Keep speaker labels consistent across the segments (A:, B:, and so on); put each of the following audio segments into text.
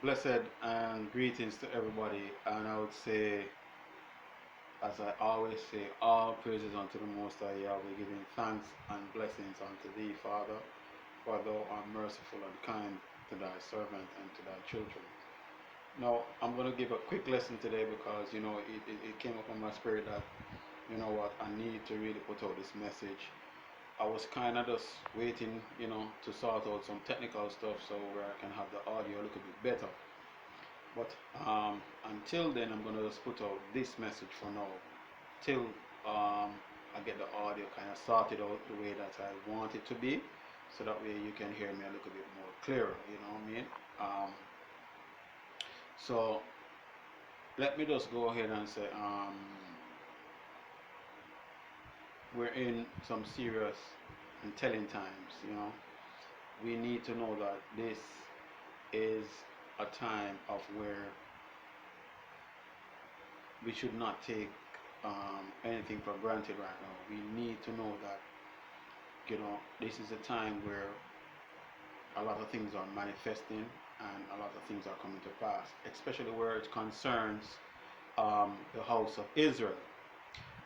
A: Blessed and greetings to everybody. And I would say, as I always say, all praises unto the Most High Yahweh, giving thanks and blessings unto thee, Father, for thou art merciful and kind to thy servant and to thy children. Now, I'm going to give a quick lesson today because, it came up on my spirit that, I need to really put out this message. I was kind of just waiting, to sort out some technical stuff so where I can have the audio a little bit better. But until then, I'm gonna just put out this message for now, till I get the audio kind of sorted out the way that I want it to be, so that way you can hear me a little bit more clearer. You know what I mean? So let me just go ahead and say we're in some serious and telling times. We need to know that this is a time of where we should not take anything for granted right now. We need to know that this is a time where a lot of things are manifesting and a lot of things are coming to pass, especially where it concerns the house of Israel.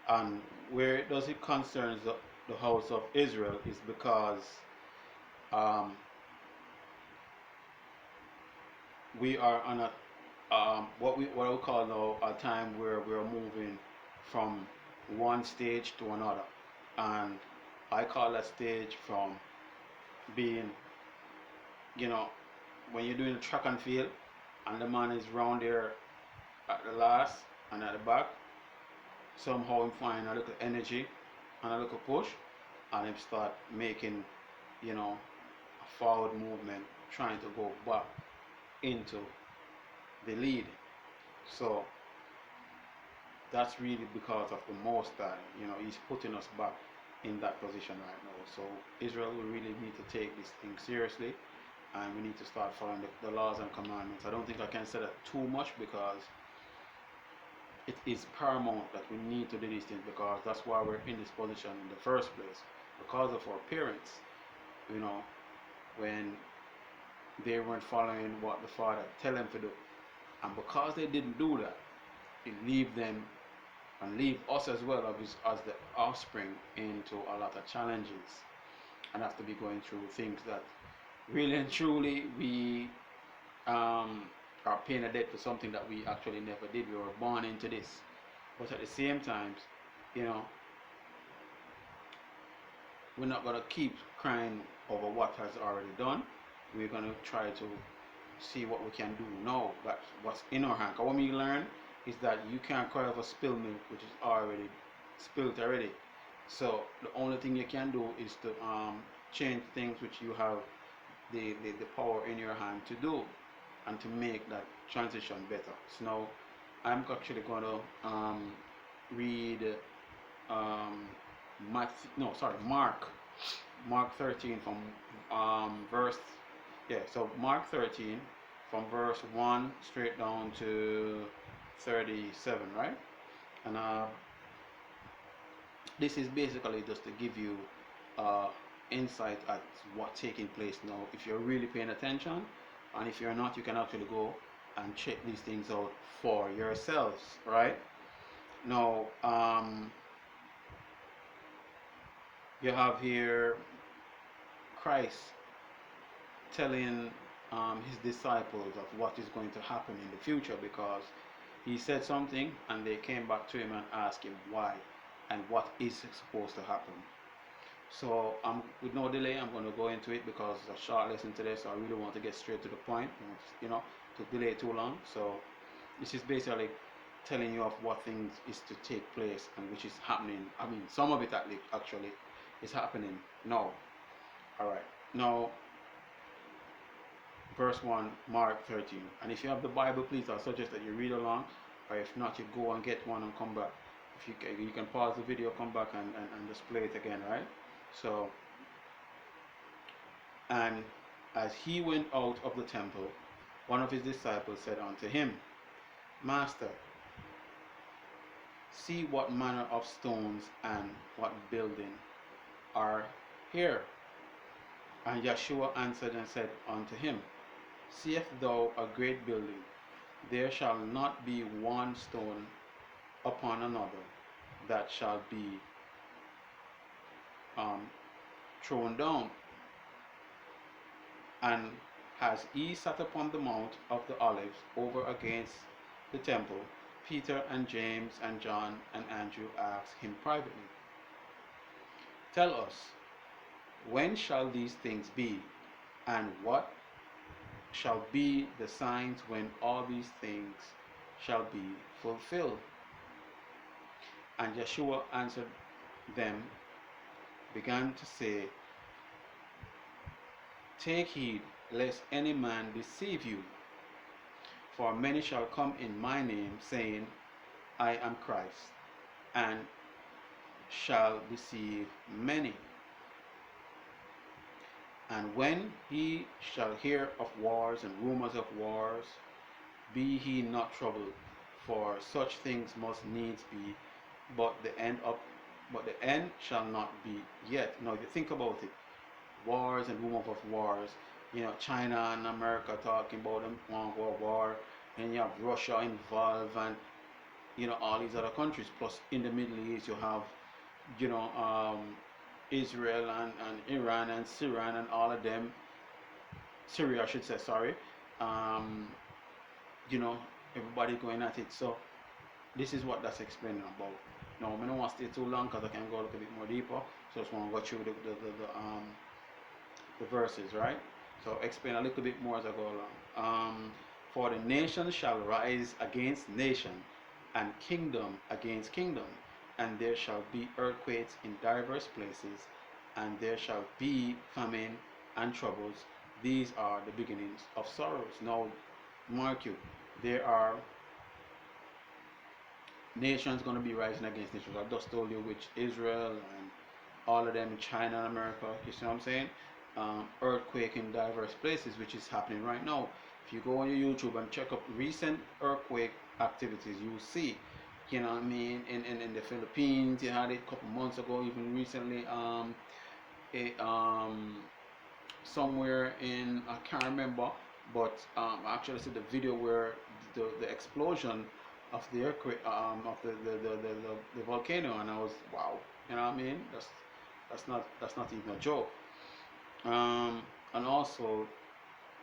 A: And where does it concerns the house of Israel is because um, we are on a what we call now a time where we're moving from one stage to another, and I call that stage from being, you know, when you're doing track and field, and the man is round there at the last and at the back, somehow him find a little energy and a little push, and him start making, a forward movement, trying to go back into the lead. So that's really because of the most High. He's putting us back in that position right now. So Israel will really need to take this thing seriously, and we need to start following the laws and commandments. I don't think I can say that too much because it is paramount that we need to do these things, because that's why we're in this position in the first place, because of our parents. When they weren't following what the Father tell them to do, and because they didn't do that, it leave them and leave us as well as the offspring into a lot of challenges, and have to be going through things that really and truly we are paying a debt for something that we actually never did. We were born into this, but at the same time, you know, we're not gonna keep crying over what has already done. We're gonna try to see what we can do now. That's what's in our hand. What we learn is that you can't cry over spilled milk, which is already spilled already. So the only thing you can do is to change things which you have the power in your hand to do, and to make that transition better. So now I'm actually going to read Mark 13 from verse, so Mark 13 from verse 1 straight down to 37, right? And this is basically just to give you insight at what's taking place now. If you're really paying attention, and if you're not, you can actually go and check these things out for yourselves, right? Now, you have here Christ telling his disciples of what is going to happen in the future, because he said something and they came back to him and asked him why and what is supposed to happen. So with no delay, I'm going to go into it because it's a short lesson today, so I really want to get straight to the point, to delay too long. So this is basically telling you of what things is to take place and which is happening. I mean, some of it actually is happening now. All right. Now, verse 1, Mark 13. And if you have the Bible, please, I suggest that you read along, or if not, you go and get one and come back. If you can pause the video, come back and just play it again, right? So, and as he went out of the temple, one of his disciples said unto him, Master, see what manner of stones and what building are here. And Yeshua answered and said unto him, Seest thou a great building? There shall not be one stone upon another that shall be um, thrown down. And as he sat upon the mount of the Olives over against the temple, Peter and James and John and Andrew asked him privately, Tell us, when shall these things be? And what shall be the signs when all these things shall be fulfilled? And Yeshua answered them, began to say, Take heed lest any man deceive you. For many shall come in my name, saying, I am Christ, and shall deceive many. And when he shall hear of wars and rumors of wars, be he not troubled, for such things must needs be, but the end shall not be yet. Now, if you think about it, wars and rumors of wars, China and America talking about them one war, and you have Russia involved, and all these other countries. Plus, in the Middle East, you have you know um, Israel and Iran and Syria and all of them. Syria, I should say. Sorry. Um, you know, everybody going at it. So this is what that's explaining about. Now, I don't want to stay too long because I can go a little bit more deeper. So I just want to go through the verses, right? So explain a little bit more as I go along. For the nation shall rise against nation, and kingdom against kingdom, and there shall be earthquakes in diverse places, and there shall be famine and troubles. These are the beginnings of sorrows. Now, mark you, there are nations going to be rising against nations. I just told you which Israel and all of them, China and America. You see what I'm saying? Earthquake in diverse places, which is happening right now. If you go on your YouTube and check up recent earthquake activities, you'll see, you know what I mean, in the Philippines, you had it a couple months ago, even recently, it, somewhere in, I can't remember, but I actually see the video where the explosion of the earthquake, of the volcano, and I was, wow, you know what I mean? That's not even a joke. And also,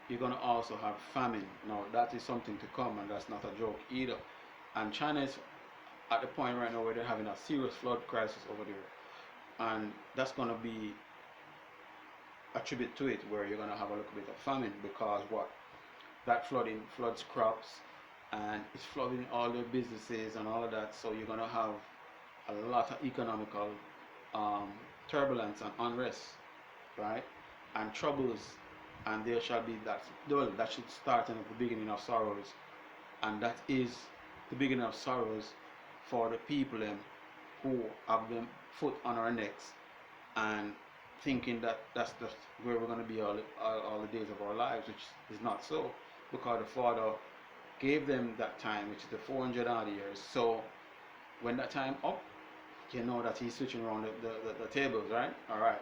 A: you're gonna also have famine. Now that is something to come, and that's not a joke either. And China is at the point right now where they're having a serious flood crisis over there, and that's gonna be a tribute to it, where you're gonna have a little bit of famine because what that flooding floods crops, and it's flooding all their businesses and all of that. So you're gonna have a lot of economical um, turbulence and unrest, right? And troubles, and there shall be that. Well, that should start in the beginning of sorrows, and that is the beginning of sorrows for the people who have them foot on our necks and thinking that that's just where we're going to be all the days of our lives, which is not so, because the Father gave them that time, which is the 400 odd years. So when that time up, you know that He's switching around the tables, right? All right.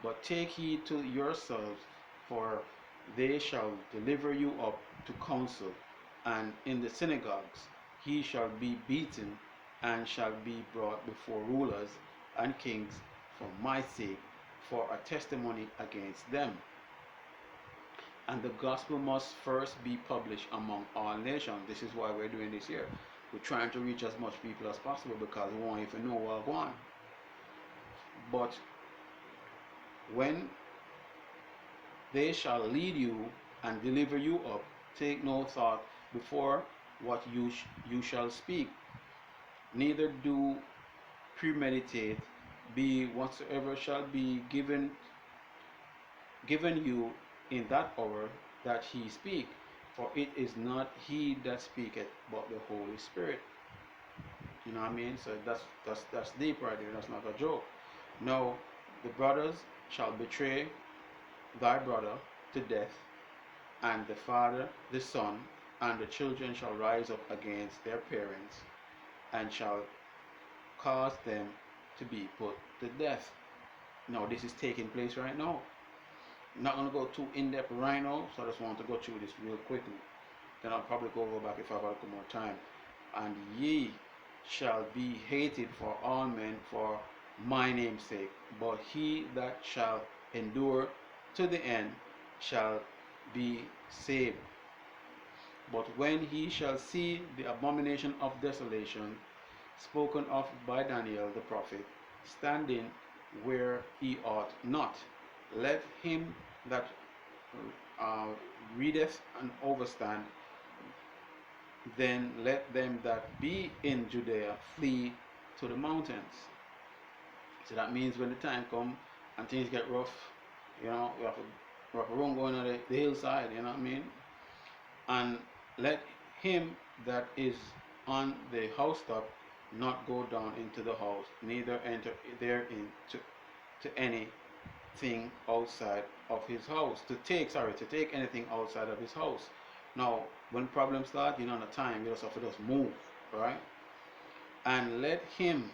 A: But take heed to yourselves, for they shall deliver you up to council, and in the synagogues he shall be beaten, and shall be brought before rulers and kings for my sake, for a testimony against them. And the gospel must first be published among all nations. This is why we're doing this here. We're trying to reach as much people as possible because we want you to know what's going on. But when they shall lead you and deliver you up, take no thought before what you shall speak, neither do premeditate, be whatsoever shall be given you in that hour that he speak, for it is not he that speaketh, but the Holy Spirit. You know what I mean? So that's deep right there. That's not a joke. No, the brothers shall betray thy brother to death, and the father the son, and the children shall rise up against their parents, and shall cause them to be put to death. Now this is taking place right now. I'm not going to go too in depth right now, so I just want to go through this real quickly. Then I'll probably go over back if I have a little more time. And ye shall be hated for all men for my name's sake, but he that shall endure to the end shall be saved. But when he shall see the abomination of desolation, spoken of by Daniel the prophet, standing where he ought not, let him that uh, readeth and overstand, then let them that be in Judea flee to the mountains. So that means when the time comes and things get rough, we have a run going on the hillside, you know what I mean? And let him that is on the housetop not go down into the house, neither enter therein to anything outside of his house. To take anything outside of his house. Now, when problems start, you know, the time you just have to just move, right? And let him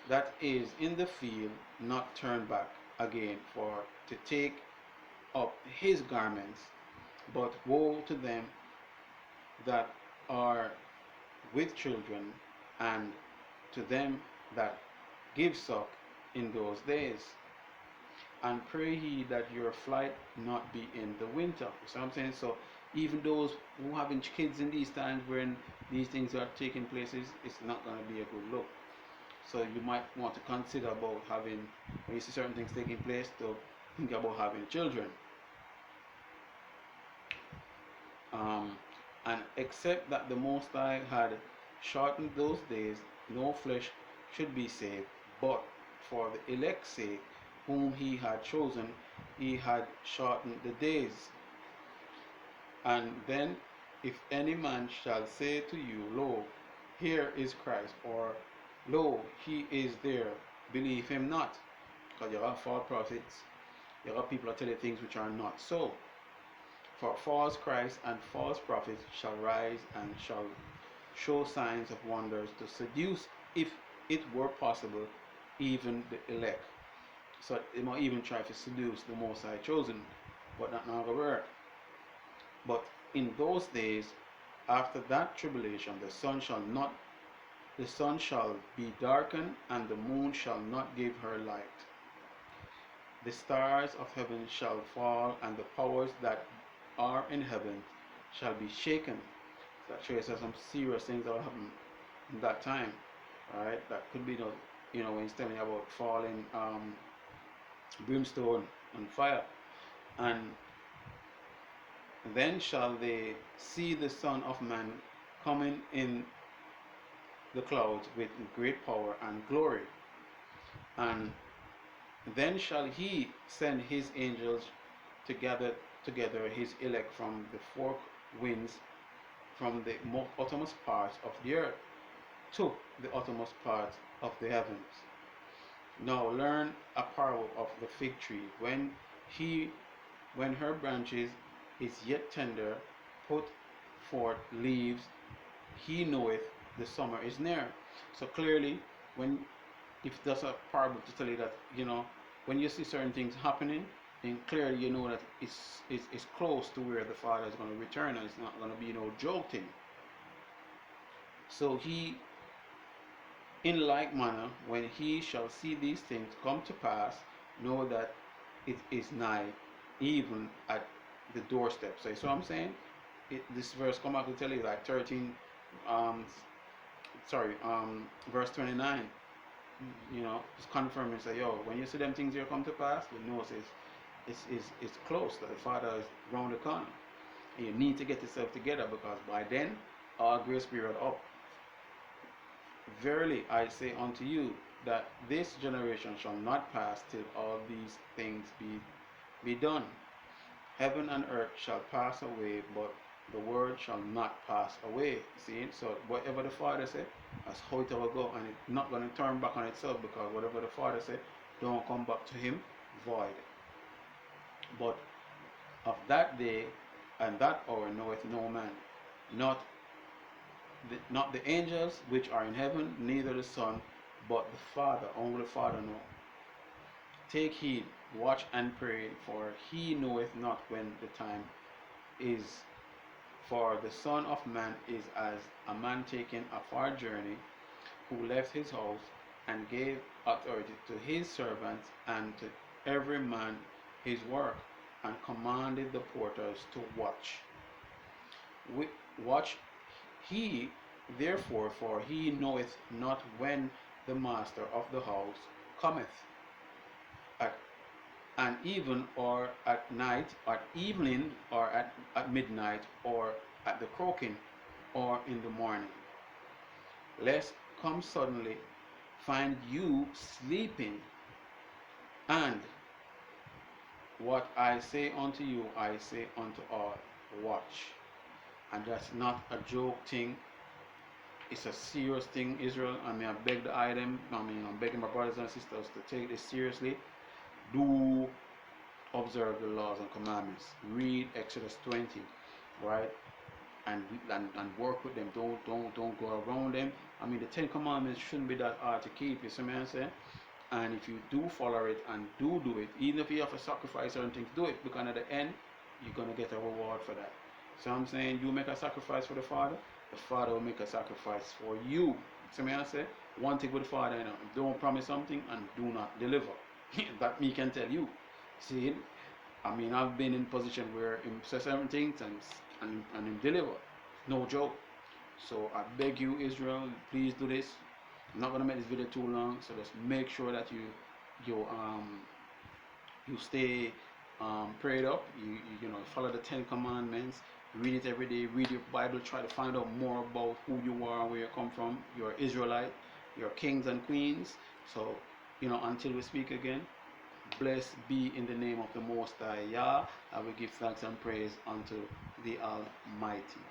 A: that is in the field not turn back again for to take up his garments, but woe to them that are with children, and to them that give suck in those days. And pray ye that your flight not be in the winter. So I'm saying, so even those who having kids in these times when these things are taking places, it's not going to be a good look. So you might want to consider about having, when you see certain things taking place, to think about having children. And except that the Most High had shortened those days, no flesh should be saved, but for the elect's sake, whom he had chosen, he had shortened the days. And then, if any man shall say to you, Lo, here is Christ, or Lo, he is there, believe him not. Because you have false prophets, you have people that tell you things which are not so. For false Christ and false prophets shall rise and shall show signs of wonders to seduce, if it were possible, even the elect. So they might even try to seduce the Most High chosen, but not now the word. But in those days, after that tribulation, the sun shall be darkened, and the moon shall not give her light. The stars of heaven shall fall, and the powers that are in heaven shall be shaken. So that shows us some serious things that will happen in that time. Alright, that could be when he's telling you about falling brimstone and fire. And then shall they see the Son of Man coming in the clouds with great power and glory. And then shall he send his angels to gather together his elect from the four winds, from the uttermost parts of the earth to the uttermost parts of the heavens. Now learn a parable of the fig tree. When her branches is yet tender, put forth leaves, he knoweth the summer is near. So clearly, if there's a parable to tell you that, when you see certain things happening, then clearly you know that it's close to where the Father is going to return, and it's not going to be no joke thing. So he, in like manner, when he shall see these things come to pass, know that it is nigh, even at the doorstep. So what I'm saying? This verse come out to tell you like 13, verse 29. Just confirm and say, yo, when you see them things here come to pass, you know it's close, that the Father is round the corner. And you need to get yourself together, because by then our grace period up. Verily I say unto you, that this generation shall not pass till all these things be done. Heaven and earth shall pass away, but the word shall not pass away. See, so whatever the Father said, that's how it will go, and it's not going to turn back on itself, because whatever the Father said, don't come back to him void. But of that day and that hour knoweth no man, not the angels which are in heaven, neither the Son, but the Father. Only the Father know. take heed, watch and pray, for he knoweth not when the time is. For the Son of Man is as a man taking a far journey, who left his house and gave authority to his servants and to every man his work, and commanded the porters to watch. Watch he therefore, for he knoweth not when the master of the house cometh, at an even, or at night, at evening, or at midnight, or at the croaking, or in the morning, lest come suddenly, find you sleeping. And what I say unto you, I say unto all, watch. And that's not a joke thing. It's a serious thing, Israel. I mean, I beg the item. I'm begging my brothers and sisters to take this seriously. Do observe the laws and commandments. Read Exodus 20, right? And work with them. Don't go around them. I mean, the 10 Commandments shouldn't be that hard to keep. You see what I'm saying? And if you do follow it and do it, even if you have to sacrifice certain things, do it, because at the end you're gonna get a reward for that. So I'm saying, you make a sacrifice for the Father will make a sacrifice for you. See what I say? One thing with the Father, you know, don't promise something and do not deliver. That me can tell you. See, I mean, I've been in position where him say certain things and him deliver. No joke. So I beg you, Israel, please do this. I'm not gonna make this video too long, so just make sure that you stay prayed up. You know, follow the 10 Commandments. Read it every day. Read your Bible. Try to find out more about who you are, where you come from. You're Israelite. You're kings and queens. So, you know, until we speak again, blessed be in the name of the Most High Yah. I will give thanks and praise unto the Almighty.